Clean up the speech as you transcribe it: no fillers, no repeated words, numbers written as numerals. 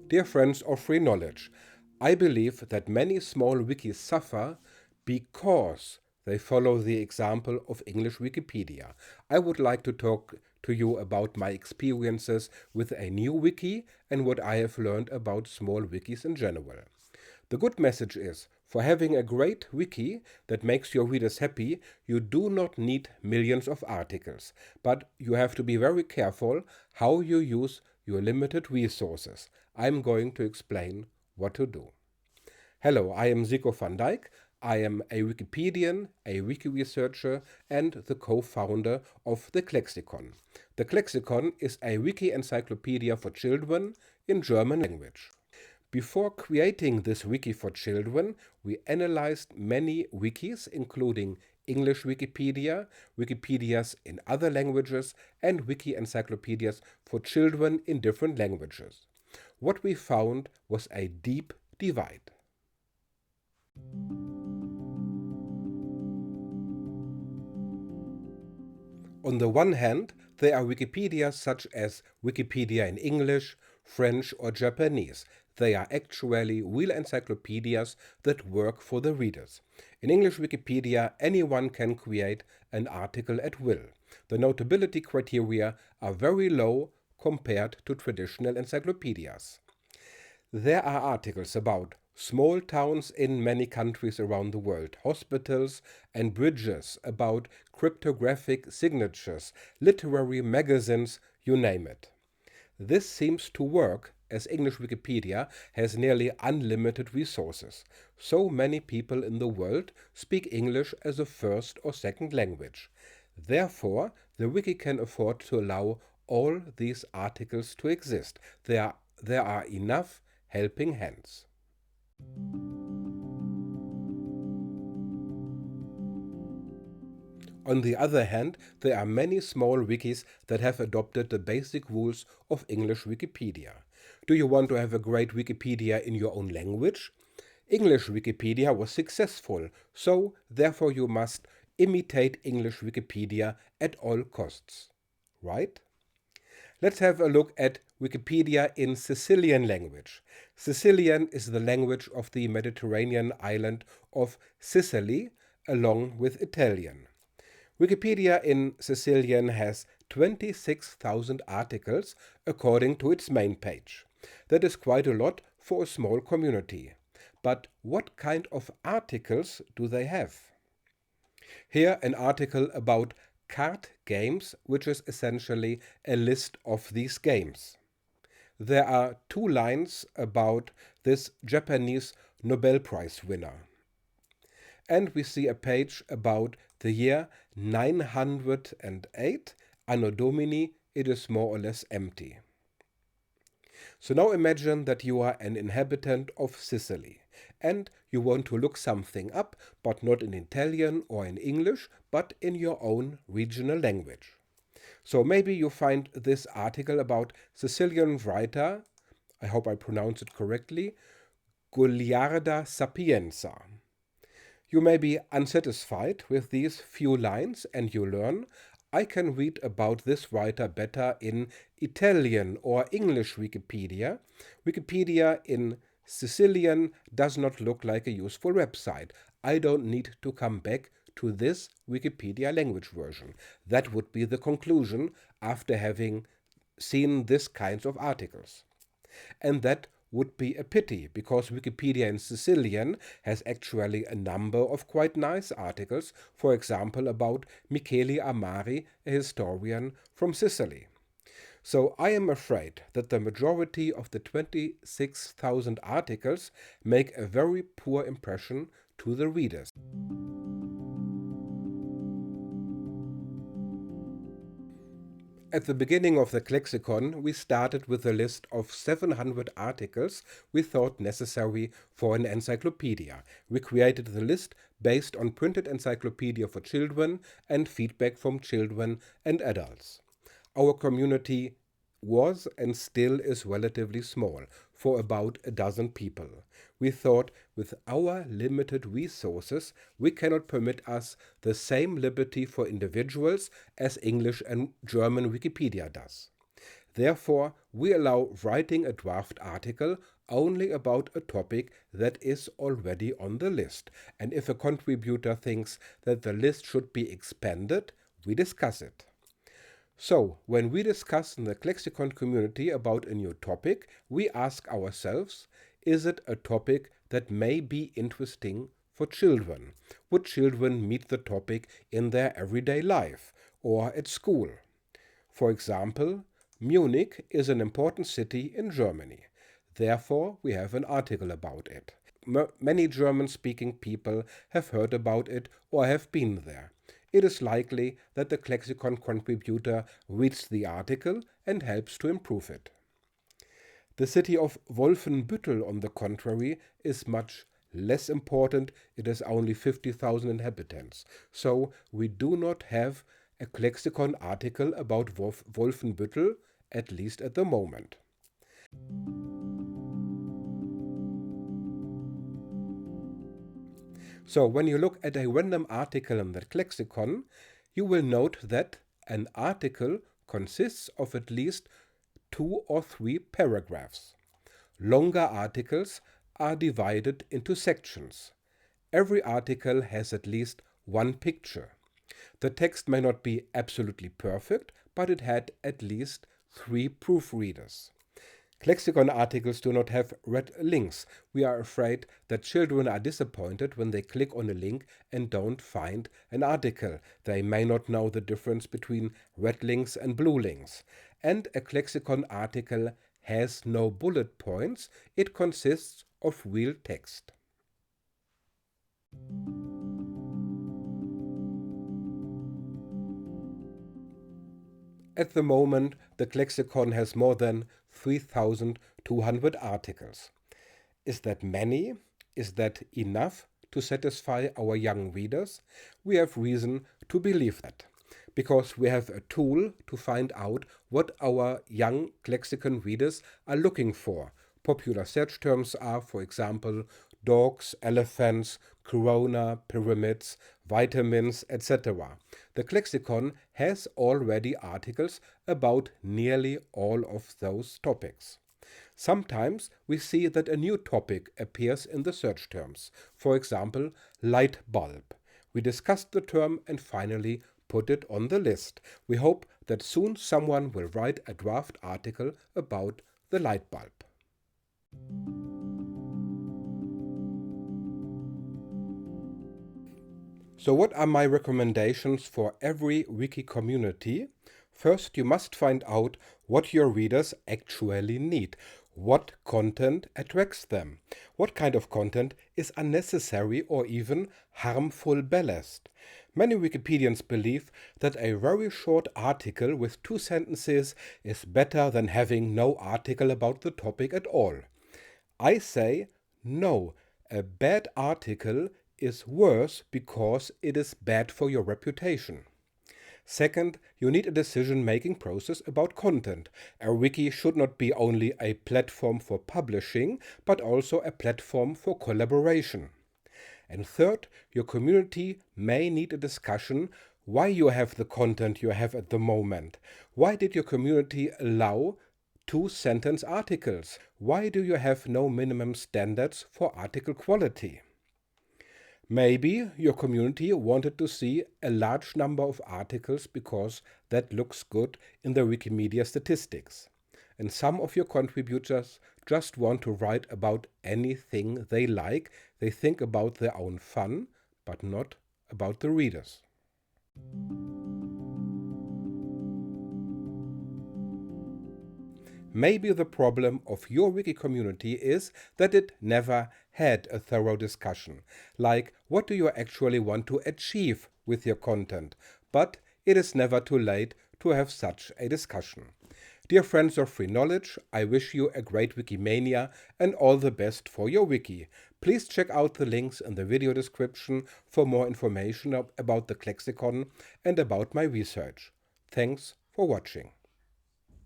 Dear friends of free knowledge, I believe that many small wikis suffer because they follow the example of English Wikipedia. I would like to talk to you about my experiences with a new wiki and what I have learned about small wikis in general. The good message is, for having a great wiki that makes your readers happy, you do not need millions of articles, but you have to be very careful how you use your limited resources. I'm going to explain what to do. Hello, I am Ziko van Dijk. I am a Wikipedian, a wiki researcher, and the co-founder of the Klexikon. The Klexikon is a wiki encyclopedia for children in German language. Before creating this wiki for children, we analyzed many wikis, including English Wikipedia, Wikipedias in other languages, and wiki encyclopedias for children in different languages. What we found was a deep divide. On the one hand, there are Wikipedias such as Wikipedia in English, French or Japanese. They are actually real encyclopedias that work for the readers. In English Wikipedia, anyone can create an article at will. The notability criteria are very low compared to traditional encyclopedias. There are articles about small towns in many countries around the world, hospitals and bridges, about cryptographic signatures, literary magazines, you name it. This seems to work as English Wikipedia has nearly unlimited resources. So many people in the world speak English as a first or second language. Therefore, the wiki can afford to allow all these articles to exist. There are enough helping hands. On the other hand, there are many small wikis that have adopted the basic rules of English Wikipedia. Do you want to have a great Wikipedia in your own language? English Wikipedia was successful, so therefore you must imitate English Wikipedia at all costs. Right? Let's have a look at Wikipedia in Sicilian language. Sicilian is the language of the Mediterranean island of Sicily, along with Italian. Wikipedia in Sicilian has 26,000 articles according to its main page. That is quite a lot for a small community. But what kind of articles do they have? Here an article about card games, which is essentially a list of these games. There are 2 lines about this Japanese Nobel Prize winner. And we see a page about the year 908, Anno Domini. It is more or less empty. So now imagine that you are an inhabitant of Sicily and you want to look something up, but not in Italian or in English, but in your own regional language. So maybe you find this article about Sicilian writer, I hope I pronounce it correctly, Goliarda Sapienza. You may be unsatisfied with these few lines and you learn, I can read about this writer better in Italian or English Wikipedia. Wikipedia in Sicilian does not look like a useful website. I don't need to come back to this Wikipedia language version. That would be the conclusion after having seen this kinds of articles. And that would be a pity, because Wikipedia in Sicilian has actually a number of quite nice articles, for example about Michele Amari, a historian from Sicily. So I am afraid that the majority of the 26,000 articles make a very poor impression to the readers. At the beginning of the Klexikon, we started with a list of 700 articles we thought necessary for an encyclopedia. We created the list based on printed encyclopedia for children and feedback from children and adults. Our community was and still is relatively small, for about a dozen people. We thought with our limited resources we cannot permit us the same liberty for individuals as English and German Wikipedia does. Therefore, we allow writing a draft article only about a topic that is already on the list. And if a contributor thinks that the list should be expanded, we discuss it. So, when we discuss in the Klexikon community about a new topic, we ask ourselves, is it a topic that may be interesting for children? Would children meet the topic in their everyday life or at school? For example, Munich is an important city in Germany. Therefore, we have an article about it. Many German-speaking people have heard about it or have been there. It is likely that the Klexikon contributor reads the article and helps to improve it. The city of Wolfenbüttel, on the contrary, is much less important. It has only 50,000 inhabitants. So we do not have a Klexikon article about Wolfenbüttel, at least at the moment. So when you look at a random article in the Klexikon, you will note that an article consists of at least 2 or 3 paragraphs. Longer articles are divided into sections. Every article has at least one picture. The text may not be absolutely perfect, but it had at least 3 proofreaders. Klexikon articles do not have red links. We are afraid that children are disappointed when they click on a link and don't find an article. They may not know the difference between red links and blue links. And a Klexikon article has no bullet points. It consists of real text. At the moment, the Klexikon has more than 3,200 articles. Is that many? Is that enough to satisfy our young readers? We have reason to believe that, because we have a tool to find out what our young Klexikon readers are looking for. Popular search terms are, for example, dogs, elephants, corona, pyramids, vitamins, etc. The Klexikon has already articles about nearly all of those topics. Sometimes we see that a new topic appears in the search terms. For example, light bulb. We discussed the term and finally put it on the list. We hope that soon someone will write a draft article about the light bulb. So what are my recommendations for every wiki community? First, you must find out what your readers actually need. What content attracts them? What kind of content is unnecessary or even harmful ballast? Many Wikipedians believe that a very short article with 2 sentences is better than having no article about the topic at all. I say no, a bad article is worse because it is bad for your reputation. Second, you need a decision-making process about content. A wiki should not be only a platform for publishing, but also a platform for collaboration. And third, your community may need a discussion why you have the content you have at the moment. Why did your community allow 2-sentence articles? Why do you have no minimum standards for article quality? Maybe your community wanted to see a large number of articles because that looks good in the Wikimedia statistics. And some of your contributors just want to write about anything they like. They think about their own fun, but not about the readers. Maybe the problem of your wiki community is that it never had a thorough discussion, like what do you actually want to achieve with your content, but it is never too late to have such a discussion. Dear friends of free knowledge, I wish you a great Wikimania and all the best for your wiki. Please check out the links in the video description for more information about the Klexikon and about my research. Thanks for watching.